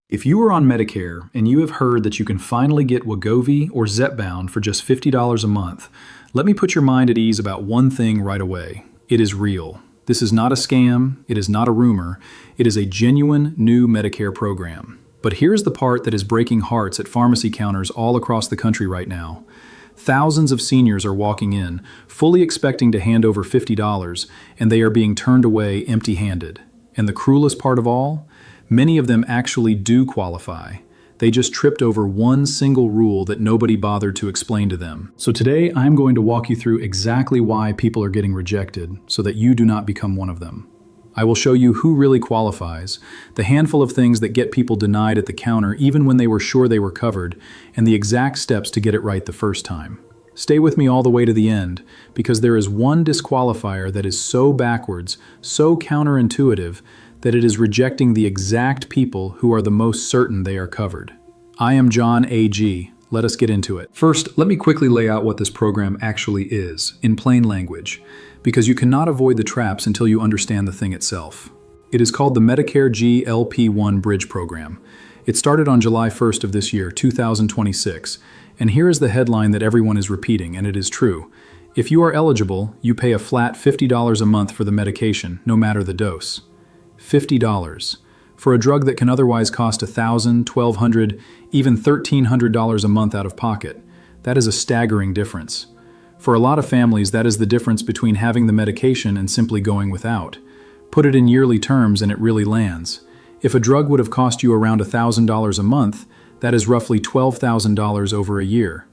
If you are on Medicare and you have heard that you can finally get Wegovy or Zepbound for just $50 a month, let me put your mind at ease about one thing right away. It is real. This is not a scam, it is not a rumor, it is a genuine new Medicare program. But here's the part that is breaking hearts at pharmacy counters all across the country right now. Thousands of seniors are walking in, fully expecting to hand over $50, and they are being turned away empty-handed. And the cruelest part of all? Many of them actually do qualify. They just tripped over one single rule that nobody bothered to explain to them. So today, I'm going to walk you through exactly why people are getting rejected so that you do not become one of them. I will show you who really qualifies, the handful of things that get people denied at the counter even when they were sure they were covered, and the exact steps to get it right the first time. Stay with me all the way to the end, because there is one disqualifier that is so backwards, so counterintuitive, that it is rejecting the exact people who are the most certain they are covered. I am John A.G. Let us get into it. First, let me quickly lay out what this program actually is, in plain language, because you cannot avoid the traps until you understand the thing itself. It is called the Medicare GLP-1 Bridge program. It started on July 1st of this year, 2026, and here is the headline that everyone is repeating, and it is true. If you are eligible, you pay a flat $50 a month for the medication, no matter the dose. $50 for a drug that can otherwise cost $1,000, $1,200, even $1,300 a month out of pocket. That is a staggering difference. For a lot of families, that is the difference between having the medication and simply going without. Put it in yearly terms and it really lands. If a drug would have cost you around $1,000 a month, that is roughly $12,000 over a year.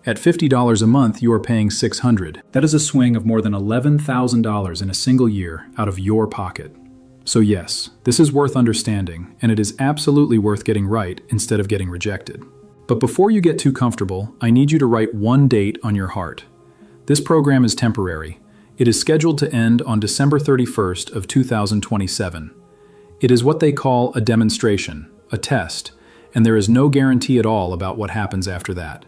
At $50 a month, you are paying $600. That is a swing of more than $11,000 in a single year out of your pocket. So yes, this is worth understanding, and it is absolutely worth getting right instead of getting rejected. But before you get too comfortable, I need you to write one date on your heart. This program is temporary. It is scheduled to end on December 31st of 2027. It is what they call a demonstration, a test, and there is no guarantee at all about what happens after that.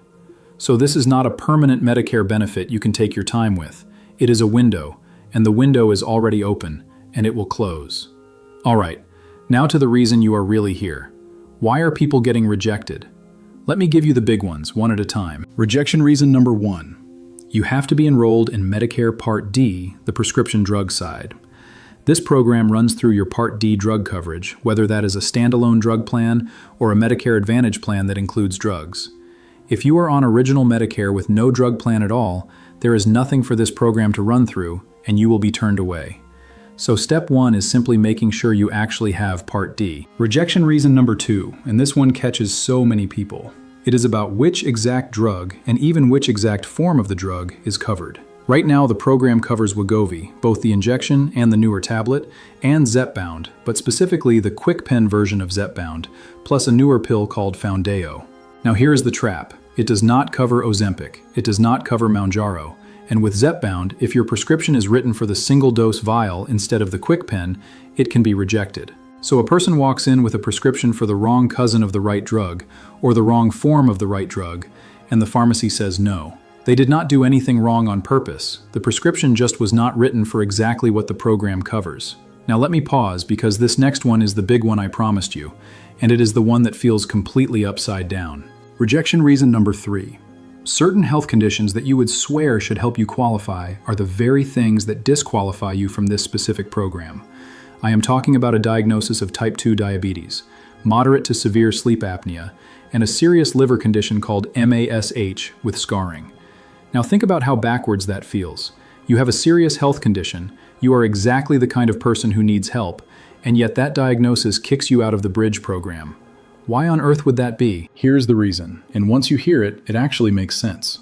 So this is not a permanent Medicare benefit you can take your time with. It is a window, and the window is already open, and it will close. All right, now to the reason you are really here. Why are people getting rejected? Let me give you the big ones, one at a time. Rejection reason number 1. You have to be enrolled in Medicare Part D, the prescription drug side. This program runs through your Part D drug coverage, whether that is a standalone drug plan or a Medicare Advantage plan that includes drugs. If you are on original Medicare with no drug plan at all, there is nothing for this program to run through, and you will be turned away. So step 1 is simply making sure you actually have Part D. Rejection reason number 2, and this one catches so many people. It is about which exact drug, and even which exact form of the drug, is covered. Right now, the program covers Wegovy, both the injection and the newer tablet, and Zepbound, but specifically the KwikPen version of Zepbound, plus a newer pill called Foundayo. Now here is the trap. It does not cover Ozempic. It does not cover Mounjaro. And with Zepbound, if your prescription is written for the single-dose vial instead of the KwikPen, it can be rejected. So a person walks in with a prescription for the wrong cousin of the right drug, or the wrong form of the right drug, and the pharmacy says no. They did not do anything wrong on purpose. The prescription just was not written for exactly what the program covers. Now let me pause, because this next one is the big one I promised you, and it is the one that feels completely upside down. Rejection reason number 3. Certain health conditions that you would swear should help you qualify are the very things that disqualify you from this specific program. I am talking about a diagnosis of type 2 diabetes, moderate to severe sleep apnea, and a serious liver condition called MASH with scarring. Now think about how backwards that feels. You have a serious health condition, you are exactly the kind of person who needs help, and yet that diagnosis kicks you out of the Bridge program. Why on earth would that be? Here's the reason, and once you hear it, it actually makes sense.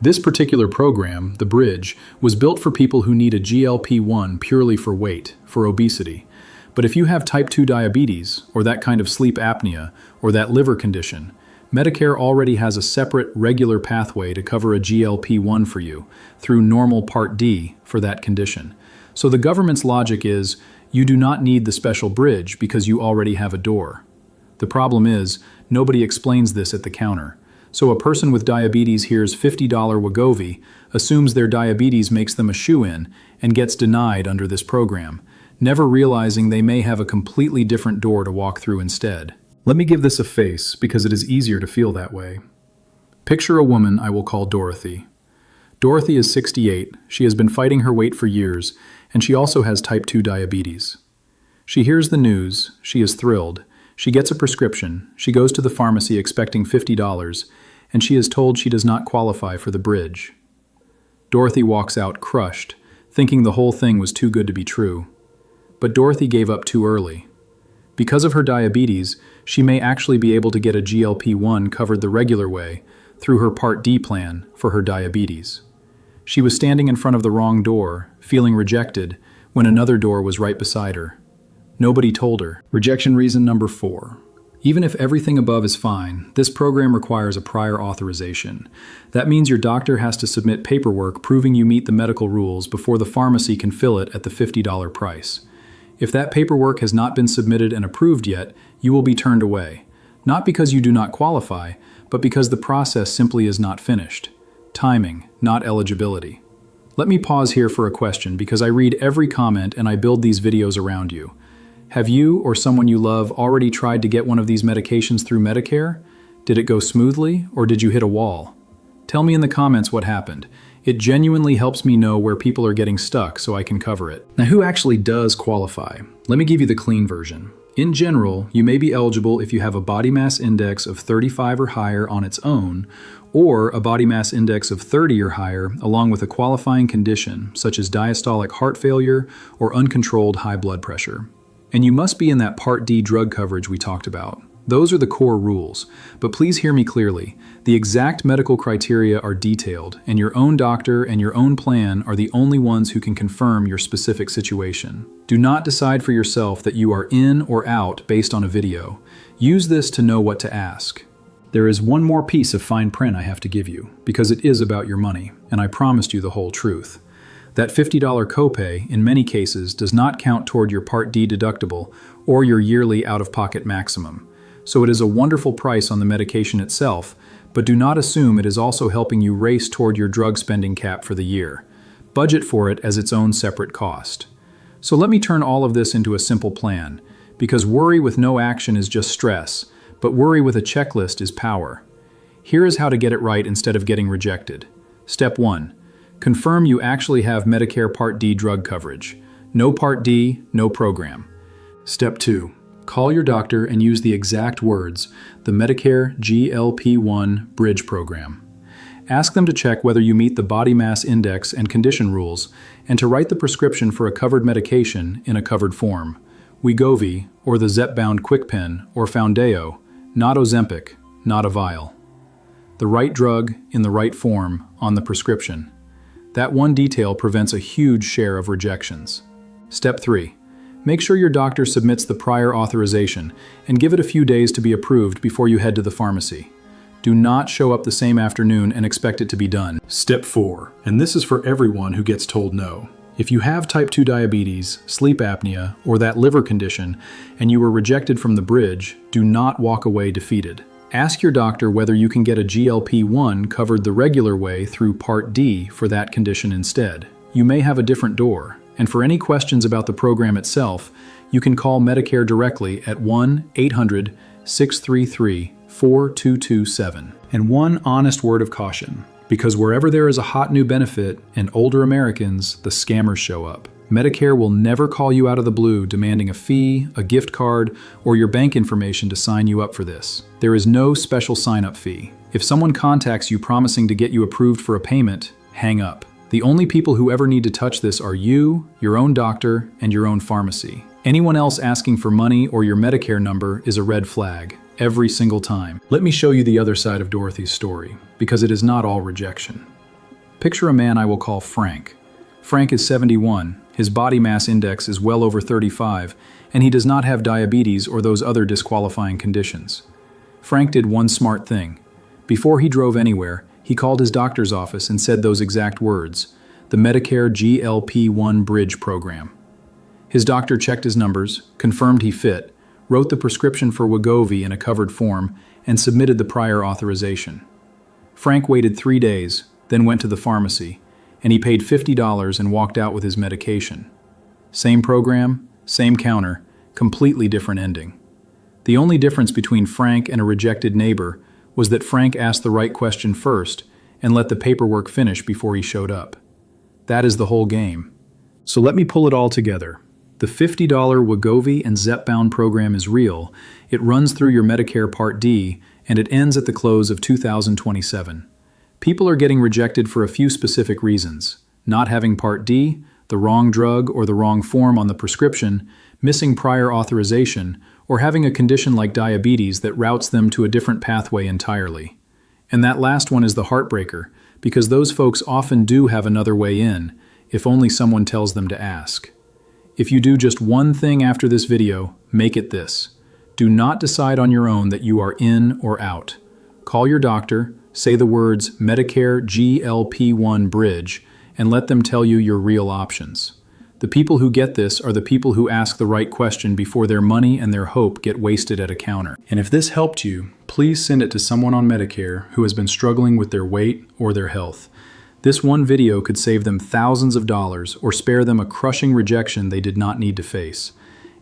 This particular program, the Bridge, was built for people who need a GLP-1 purely for weight, for obesity. But if you have type 2 diabetes, or that kind of sleep apnea, or that liver condition, Medicare already has a separate, regular pathway to cover a GLP-1 for you, through normal Part D for that condition. So the government's logic is, you do not need the special Bridge because you already have a door. The problem is, nobody explains this at the counter. So a person with diabetes hears $50 Wegovy, assumes their diabetes makes them a shoo-in, and gets denied under this program, never realizing they may have a completely different door to walk through instead. Let me give this a face because it is easier to feel that way. Picture a woman I will call Dorothy. Dorothy is 68, she has been fighting her weight for years, and she also has type 2 diabetes. She hears the news, she is thrilled, she gets a prescription, she goes to the pharmacy expecting $50, and she is told she does not qualify for the bridge. Dorothy walks out crushed, thinking the whole thing was too good to be true. But Dorothy gave up too early. Because of her diabetes, she may actually be able to get a GLP-1 covered the regular way, through her Part D plan for her diabetes. She was standing in front of the wrong door, feeling rejected, when another door was right beside her. Nobody told her. Rejection reason number 4. Even if everything above is fine, this program requires a prior authorization. That means your doctor has to submit paperwork proving you meet the medical rules before the pharmacy can fill it at the $50 price. If that paperwork has not been submitted and approved yet, you will be turned away. Not because you do not qualify, but because the process simply is not finished. Timing, not eligibility. Let me pause here for a question because I read every comment and I build these videos around you. Have you or someone you love already tried to get one of these medications through Medicare? Did it go smoothly or did you hit a wall? Tell me in the comments what happened. It genuinely helps me know where people are getting stuck so I can cover it. Now, who actually does qualify? Let me give you the clean version. In general, you may be eligible if you have a body mass index of 35 or higher on its own, or a body mass index of 30 or higher along with a qualifying condition such as diastolic heart failure or uncontrolled high blood pressure. And you must be in that Part D drug coverage we talked about. Those are the core rules, but please hear me clearly. The exact medical criteria are detailed, and your own doctor and your own plan are the only ones who can confirm your specific situation. Do not decide for yourself that you are in or out based on a video. Use this to know what to ask. There is one more piece of fine print I have to give you, because it is about your money, and I promised you the whole truth. That $50 copay, in many cases, does not count toward your Part D deductible or your yearly out-of-pocket maximum. So it is a wonderful price on the medication itself, but do not assume it is also helping you race toward your drug spending cap for the year. Budget for it as its own separate cost. So let me turn all of this into a simple plan, because worry with no action is just stress, but worry with a checklist is power. Here is how to get it right instead of getting rejected. Step 1. Confirm you actually have Medicare Part D drug coverage. No Part D, no program. Step 2. Call your doctor and use the exact words, the Medicare GLP-1 Bridge program. Ask them to check whether you meet the body mass index and condition rules, and to write the prescription for a covered medication in a covered form. Wegovy, or the Zepbound KwikPen, or Foundayo, not Ozempic, not a vial. The right drug in the right form on the prescription. That one detail prevents a huge share of rejections. Step 3. Make sure your doctor submits the prior authorization and give it a few days to be approved before you head to the pharmacy. Do not show up the same afternoon and expect it to be done. Step 4, and this is for everyone who gets told no. If you have type 2 diabetes, sleep apnea, or that liver condition, and you were rejected from the bridge, do not walk away defeated. Ask your doctor whether you can get a GLP-1 covered the regular way through Part D for that condition instead. You may have a different door, and for any questions about the program itself, you can call Medicare directly at 1-800-633-4227. And one honest word of caution, because wherever there is a hot new benefit and older Americans, the scammers show up. Medicare will never call you out of the blue demanding a fee, a gift card, or your bank information to sign you up for this. There is no special sign-up fee. If someone contacts you promising to get you approved for a payment, hang up. The only people who ever need to touch this are you, your own doctor, and your own pharmacy. Anyone else asking for money or your Medicare number is a red flag, every single time. Let me show you the other side of Dorothy's story, because it is not all rejection. Picture a man I will call Frank. Frank is 71, his body mass index is well over 35, and he does not have diabetes or those other disqualifying conditions. Frank did one smart thing. Before he drove anywhere, he called his doctor's office and said those exact words, the Medicare GLP-1 Bridge program. His doctor checked his numbers, confirmed he fit, wrote the prescription for Wegovy in a covered form, and submitted the prior authorization. Frank waited 3 days, then went to the pharmacy, and he paid $50 and walked out with his medication. Same program, same counter, completely different ending. The only difference between Frank and a rejected neighbor was that Frank asked the right question first and let the paperwork finish before he showed up. That is the whole game. So let me pull it all together. The $50 Wegovy and Zepbound program is real. It runs through your Medicare Part D, and it ends at the close of 2027. People are getting rejected for a few specific reasons: not having Part D, the wrong drug or the wrong form on the prescription, missing prior authorization, or having a condition like diabetes that routes them to a different pathway entirely. And that last one is the heartbreaker, because those folks often do have another way in, if only someone tells them to ask. If you do just one thing after this video, make it this. Do not decide on your own that you are in or out. Call your doctor, say the words Medicare GLP-1 Bridge, and let them tell you your real options. The people who get this are the people who ask the right question before their money and their hope get wasted at a counter. And if this helped you, please send it to someone on Medicare who has been struggling with their weight or their health. This one video could save them thousands of dollars or spare them a crushing rejection they did not need to face.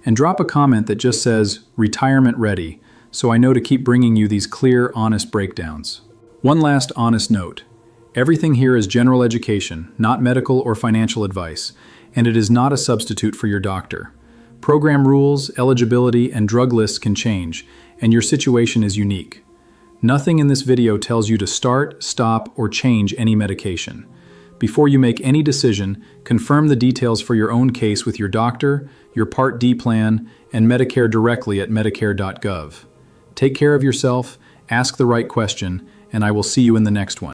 And drop a comment that just says, "Retirement ready," so I know to keep bringing you these clear, honest breakdowns. One last honest note. Everything here is general education, not medical or financial advice, and it is not a substitute for your doctor. Program rules, eligibility, and drug lists can change, and your situation is unique. Nothing in this video tells you to start, stop, or change any medication. Before you make any decision, confirm the details for your own case with your doctor, your Part D plan, and Medicare directly at medicare.gov. Take care of yourself, ask the right question, and I will see you in the next one.